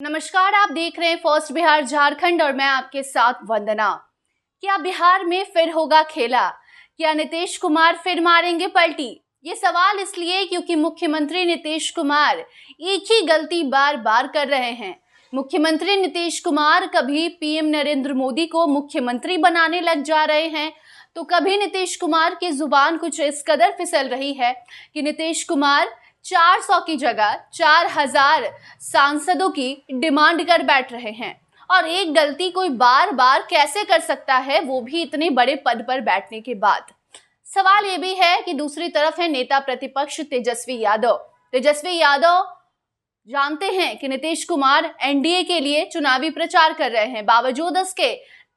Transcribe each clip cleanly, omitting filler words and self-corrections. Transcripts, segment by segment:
नमस्कार, आप देख रहे हैं फर्स्ट बिहार झारखंड और मैं आपके साथ वंदना। क्या बिहार में फिर होगा खेला? क्या नीतीश कुमार फिर मारेंगे पलटी? ये सवाल इसलिए क्योंकि मुख्यमंत्री नीतीश कुमार एक ही गलती बार बार कर रहे हैं। मुख्यमंत्री नीतीश कुमार कभी पीएम नरेंद्र मोदी को मुख्यमंत्री बनाने लग जा रहे हैं, तो कभी नीतीश कुमार की जुबान कुछ इस कदर फिसल रही है कि नीतीश कुमार 400 की जगह 4000 सांसदों की डिमांड कर बैठ रहे हैं। और एक गलती कोई बार बार कैसे कर सकता है, वो भी इतने बड़े पद पर बैठने के बाद। सवाल ये भी है कि दूसरी तरफ है नेता प्रतिपक्ष तेजस्वी यादव। तेजस्वी यादव जानते हैं कि नीतीश कुमार एनडीए के लिए चुनावी प्रचार कर रहे हैं। बावजूद इसके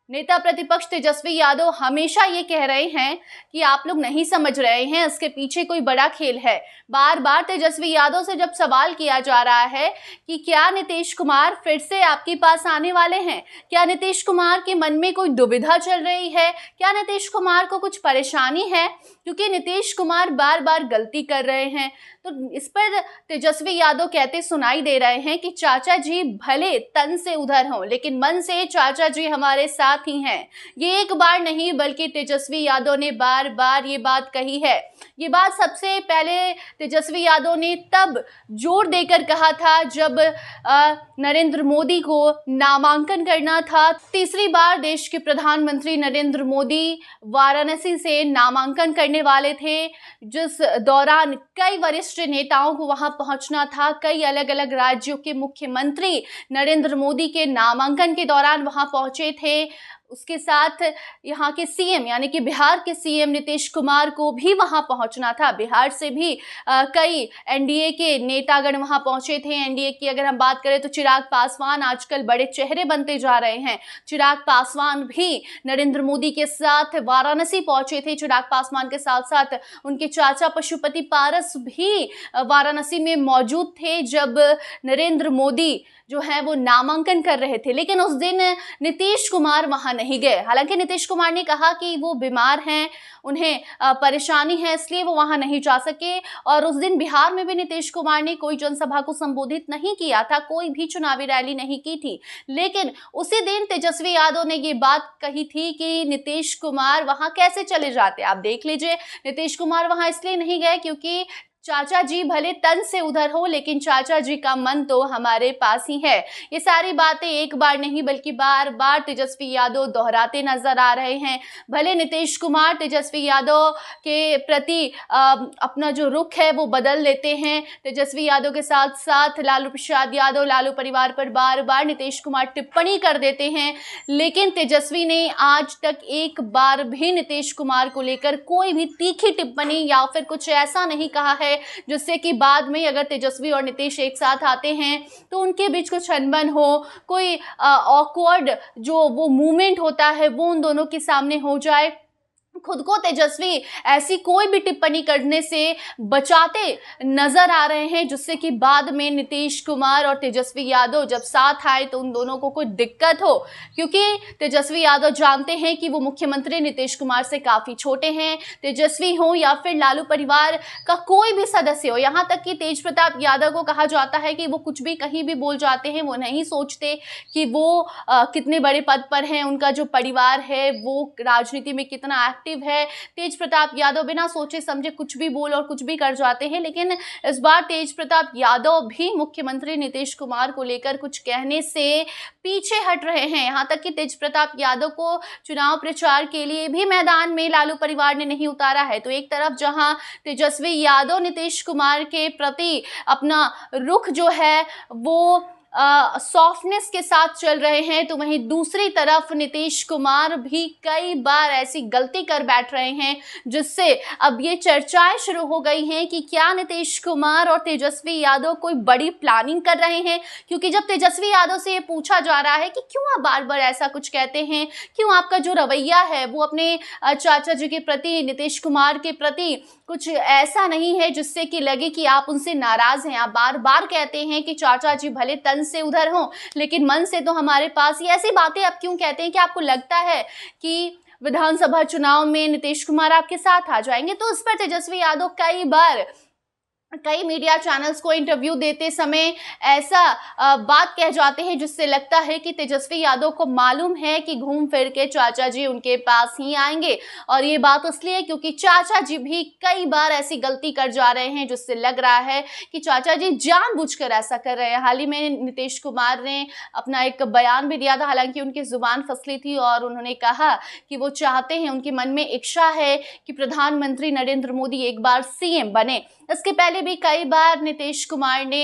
नेता प्रतिपक्ष तेजस्वी यादव हमेशा ये कह रहे हैं कि आप लोग नहीं समझ रहे हैं, इसके पीछे कोई बड़ा खेल है। बार बार तेजस्वी यादव से जब सवाल किया जा रहा है कि क्या नीतीश कुमार फिर से आपके पास आने वाले हैं, क्या नीतीश कुमार के मन में कोई दुविधा चल रही है, क्या नीतीश कुमार को कुछ परेशानी है, क्योंकि नीतीश कुमार बार बार गलती कर रहे हैं, तो इस पर तेजस्वी यादव कहते सुनाई दे रहे हैं कि चाचा जी भले तन से उधर हों, लेकिन मन से चाचा जी हमारे साथ ही हैं। ये एक बार नहीं बल्कि तेजस्वी यादव ने बार बार ये बात कही है। ये बात सबसे पहले तेजस्वी यादव ने तब जोर देकर कहा था जब नरेंद्र मोदी को नामांकन करना था। तीसरी बार देश के प्रधानमंत्री नरेंद्र मोदी वाराणसी से नामांकन करने वाले थे, जिस दौरान कई वरिष्ठ नेताओं को वहां पहुंचना था। कई अलग अलग राज्यों के मुख्यमंत्री नरेंद्र मोदी के नामांकन के दौरान वहां पहुंचे थे। उसके साथ यहाँ के सीएम यानी कि बिहार के सीएम नीतीश कुमार को भी वहां पहुंचना था। बिहार से भी कई एनडीए के नेतागण वहां पहुंचे थे। एनडीए की अगर हम बात करें तो चिराग पासवान आजकल बड़े चेहरे बनते जा रहे हैं। चिराग पासवान भी नरेंद्र मोदी के साथ वाराणसी पहुंचे थे। चिराग पासवान के साथ साथ उनके चाचा पशुपति पारस भी वाराणसी में मौजूद थे जब नरेंद्र मोदी जो है वो नामांकन कर रहे थे। लेकिन उस दिन नीतीश कुमार वहां नहीं गए। हालांकि नीतीश कुमार ने कहा कि वो बीमार हैं, उन्हें परेशानी है, इसलिए वो वहां नहीं जा सके। और उस दिन बिहार में भी नीतीश कुमार ने कोई जनसभा को संबोधित नहीं किया था, कोई भी चुनावी रैली नहीं की थी। लेकिन उसी दिन तेजस्वी यादव ने ये बात कही थी कि नीतीश कुमार वहां कैसे चले जाते। आप देख लीजिए, नीतीश कुमार वहां इसलिए नहीं गए क्योंकि चाचा जी भले तन से उधर हो, लेकिन चाचा जी का मन तो हमारे पास ही है। ये सारी बातें एक बार नहीं बल्कि बार बार तेजस्वी यादव दोहराते नजर आ रहे हैं। भले नीतीश कुमार तेजस्वी यादव के प्रति अपना जो रुख है वो बदल लेते हैं। तेजस्वी यादव के साथ साथ लालू प्रसाद यादव, लालू परिवार पर बार बार नीतीश कुमार टिप्पणी कर देते हैं, लेकिन तेजस्वी ने आज तक एक बार भी नीतीश कुमार को लेकर कोई भी तीखी टिप्पणी या फिर कुछ ऐसा नहीं कहा है जिससे कि बाद में अगर तेजस्वी और नीतीश एक साथ आते हैं तो उनके बीच कुछ अनबन हो, कोई ऑकवर्ड जो वो मूवमेंट होता है वो उन दोनों के सामने हो जाए। खुद को तेजस्वी ऐसी कोई भी टिप्पणी करने से बचाते नजर आ रहे हैं, जिससे कि बाद में नीतीश कुमार और तेजस्वी यादव जब साथ आए तो उन दोनों को कोई दिक्कत हो, क्योंकि तेजस्वी यादव जानते हैं कि वो मुख्यमंत्री नीतीश कुमार से काफी छोटे हैं। तेजस्वी हो या फिर लालू परिवार का कोई भी सदस्य हो, यहाँ तक कि तेज प्रताप यादव को कहा जाता है कि वो कुछ भी कहीं भी बोल जाते हैं, वो नहीं सोचते कि वो कितने बड़े पद पर हैं, उनका जो परिवार है वो राजनीति में कितना एक्टिव है। तेज प्रताप यादव बिना सोचे समझे कुछ भी बोल और कुछ भी कर जाते हैं। लेकिन इस बार तेज प्रताप यादव भी मुख्यमंत्री नीतीश कुमार को लेकर कुछ कहने से पीछे हट रहे हैं। यहां तक कि तेज प्रताप यादव को चुनाव प्रचार के लिए भी मैदान में लालू परिवार ने नहीं उतारा है। तो एक तरफ जहां तेजस्वी यादव नीतीश कुमार के प्रति अपना रुख जो है वो सॉफ्टनेस के साथ चल रहे हैं, तो वहीं दूसरी तरफ नीतीश कुमार भी कई बार ऐसी गलती कर बैठ रहे हैं जिससे अब ये चर्चाएं शुरू हो गई हैं कि क्या नीतीश कुमार और तेजस्वी यादव कोई बड़ी प्लानिंग कर रहे हैं। क्योंकि जब तेजस्वी यादव से ये पूछा जा रहा है कि क्यों आप बार बार ऐसा कुछ कहते हैं, क्यों आपका जो रवैया है वो अपने चाचा जी के प्रति, नीतीश कुमार के प्रति कुछ ऐसा नहीं है जिससे कि लगे कि आप उनसे नाराज हैं। आप बार बार कहते हैं कि चाचा जी भले तन से उधर हों लेकिन मन से तो हमारे पास ही। ऐसी बातें आप क्यों कहते हैं? कि आपको लगता है कि विधानसभा चुनाव में नीतीश कुमार आपके साथ आ जाएंगे? तो इस पर तेजस्वी यादव कई बार कई मीडिया चैनल्स को इंटरव्यू देते समय ऐसा बात कह जाते हैं जिससे लगता है कि तेजस्वी यादव को मालूम है कि घूम फिर के चाचा जी उनके पास ही आएंगे। और ये बात इसलिए क्योंकि चाचा जी भी कई बार ऐसी गलती कर जा रहे हैं जिससे लग रहा है कि चाचा जी जानबूझकर ऐसा कर रहे हैं। हाल ही में नीतीश कुमार ने अपना एक बयान भी दिया था, हालांकि उनकी जुबान फसली थी और उन्होंने कहा कि वो चाहते हैं, उनके मन में इच्छा है कि प्रधानमंत्री नरेंद्र मोदी एक बार सीएम बने। इसके पहले भी कई बार नीतीश कुमार ने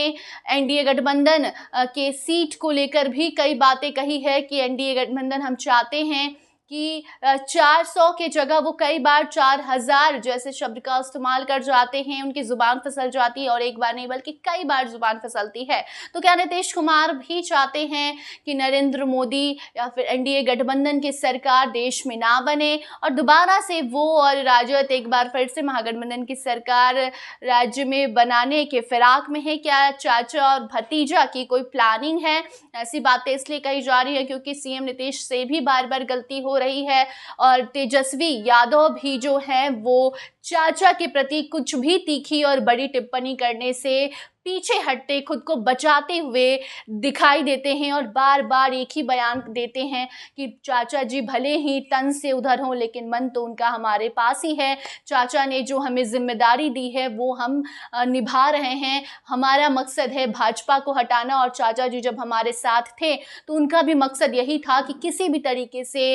एनडीए गठबंधन के सीट को लेकर भी कई बातें कही है कि एनडीए गठबंधन हम चाहते हैं कि 400 के जगह वो कई बार 4000 जैसे शब्द का इस्तेमाल कर जाते हैं, उनकी जुबान फिसल जाती है और एक बार नहीं बल्कि कई बार जुबान फिसलती है। तो क्या नीतीश कुमार भी चाहते हैं कि नरेंद्र मोदी या फिर एनडीए गठबंधन की सरकार देश में ना बने और दोबारा से वो और राजद एक बार फिर से महागठबंधन की सरकार राज्य में बनाने के फिराक में है? क्या चाचा और भतीजा की कोई प्लानिंग है? ऐसी बातें इसलिए कही जा रही है क्योंकि सीएम नीतीश से भी बार बार गलती हो रही है और तेजस्वी यादव भी जो है वो चाचा के प्रति कुछ भी तीखी और बड़ी टिप्पणी करने से पीछे हटते, खुद को बचाते हुए दिखाई देते हैं और बार बार एक ही बयान देते हैं कि चाचा जी भले ही तन से उधर हों लेकिन मन तो उनका हमारे पास ही है। चाचा ने जो हमें जिम्मेदारी दी है वो हम निभा रहे हैं। हमारा मकसद है भाजपा को हटाना और चाचा जी जब हमारे साथ थे तो उनका भी मकसद यही था कि किसी भी तरीके से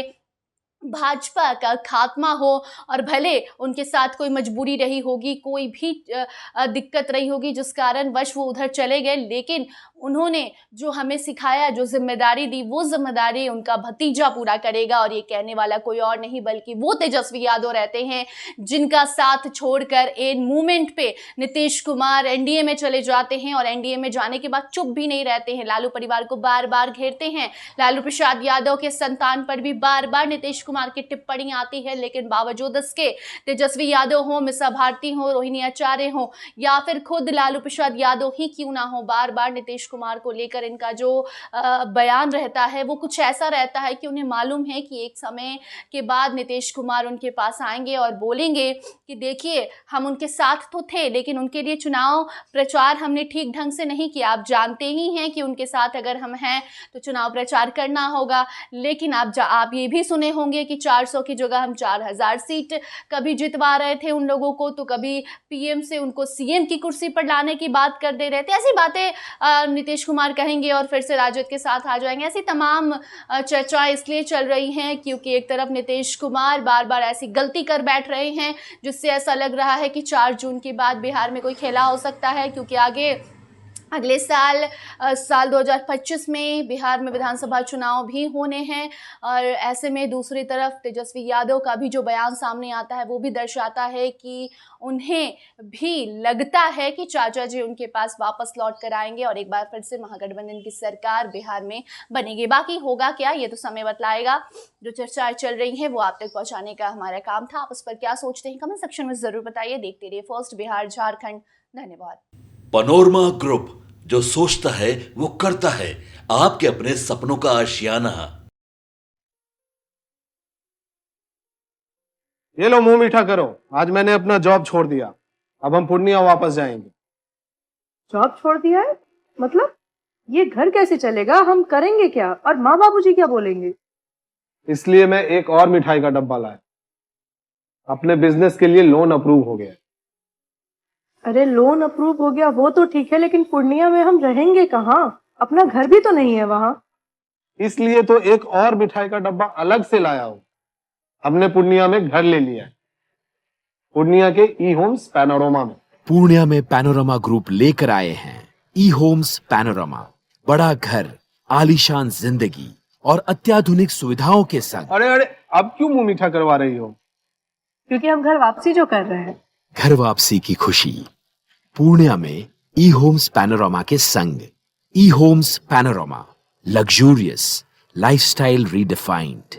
भाजपा का खात्मा हो और भले उनके साथ कोई मजबूरी रही होगी, कोई भी दिक्कत रही होगी जिस कारण वश वो उधर चले गए, लेकिन उन्होंने जो हमें सिखाया, जो जिम्मेदारी दी, वो जिम्मेदारी उनका भतीजा पूरा करेगा। और ये कहने वाला कोई और नहीं बल्कि वो तेजस्वी यादव रहते हैं जिनका साथ छोड़कर इन मूवमेंट पे नीतीश कुमार एनडीए में चले जाते हैं और एनडीए में जाने के बाद चुप भी नहीं रहते हैं, लालू परिवार को बार बार घेरते हैं। लालू प्रसाद यादव के संतान पर भी बार बार नीतीश कुमार की टिप्पणी आती है, लेकिन बावजूद इसके तेजस्वी यादव हो, मिसा भारती हो, रोहिणी आचार्य हो या फिर खुद लालू प्रसाद यादव ही क्यों ना हो, बार बार नीतीश कुमार को लेकर इनका जो बयान रहता है वो कुछ ऐसा रहता है कि उन्हें मालूम है कि एक समय के बाद नीतीश कुमार उनके पास आएंगे और बोलेंगे कि देखिए हम उनके साथ तो थे लेकिन उनके लिए चुनाव प्रचार हमने ठीक ढंग से नहीं किया। आप जानते ही हैं कि उनके साथ अगर हम हैं तो चुनाव प्रचार करना होगा, लेकिन आप ये भी सुने होंगे कि 400 की जगह हम 4000 सीट कभी जितवा रहे थे उन लोगों को, तो कभी पीएम से उनको सीएम की कुर्सी पर लाने की बात कर दे रहे थे। ऐसी बातें नीतीश कुमार कहेंगे और फिर से राजद के साथ आ जाएंगे। ऐसी तमाम चर्चाएं इसलिए चल रही हैं क्योंकि एक तरफ नीतीश कुमार बार बार ऐसी गलती कर बैठ रहे हैं जिससे ऐसा लग रहा है कि 4 जून के बाद बिहार में कोई खेला हो सकता है, क्योंकि अगले साल 2025 में बिहार में विधानसभा चुनाव भी होने हैं। और ऐसे में दूसरी तरफ तेजस्वी यादव का भी जो बयान सामने आता है वो भी दर्शाता है कि उन्हें भी लगता है कि चाचा जी उनके पास वापस लौट कर आएंगे और एक बार फिर से महागठबंधन की सरकार बिहार में बनेगी। बाकी होगा क्या ये तो समय बतलाएगा। जो चर्चाएं चल रही हैं वो आप तक पहुंचाने का हमारा काम था। आप उस पर क्या सोचते हैं कमेंट सेक्शन में जरूर बताइए। देखते रहिए फर्स्ट बिहार झारखंड। धन्यवाद। पैनोरमा ग्रुप, जो सोचता है वो करता है, आपके अपने सपनों का आशियाना। ये लो मुंह मीठा करो, आज मैंने अपना जॉब छोड़ दिया, अब हम पूर्णिया वापस जाएंगे। जॉब छोड़ दिया है? मतलब ये घर कैसे चलेगा? हम करेंगे क्या? और माँ बाबूजी क्या बोलेंगे? इसलिए मैं एक और मिठाई का डब्बा लाया। अपने बिजनेस के लिए लोन अप्रूव हो गया। अरे लोन अप्रूव हो गया वो तो ठीक है, लेकिन पूर्णिया में हम रहेंगे कहाँ? अपना घर भी तो नहीं है वहाँ। इसलिए तो एक और मिठाई का डब्बा अलग से लाया हूँ। हमने पूर्णिया में घर ले लिया है, पूर्णिया के ई होम्स पैनोरमा में। पूर्णिया में पैनोरमा ग्रुप लेकर आए हैं ई होम्स पैनोरमा। बड़ा घर, आलीशान जिंदगी और अत्याधुनिक सुविधाओं के संग। अरे अब क्यों मुंह मीठा करवा रही हो? क्योंकि हम घर वापसी जो कर रहे हैं। घर वापसी की खुशी पूर्णिया में ई होम्स पैनोरमा के संग। E homes panorama, luxurious lifestyle redefined.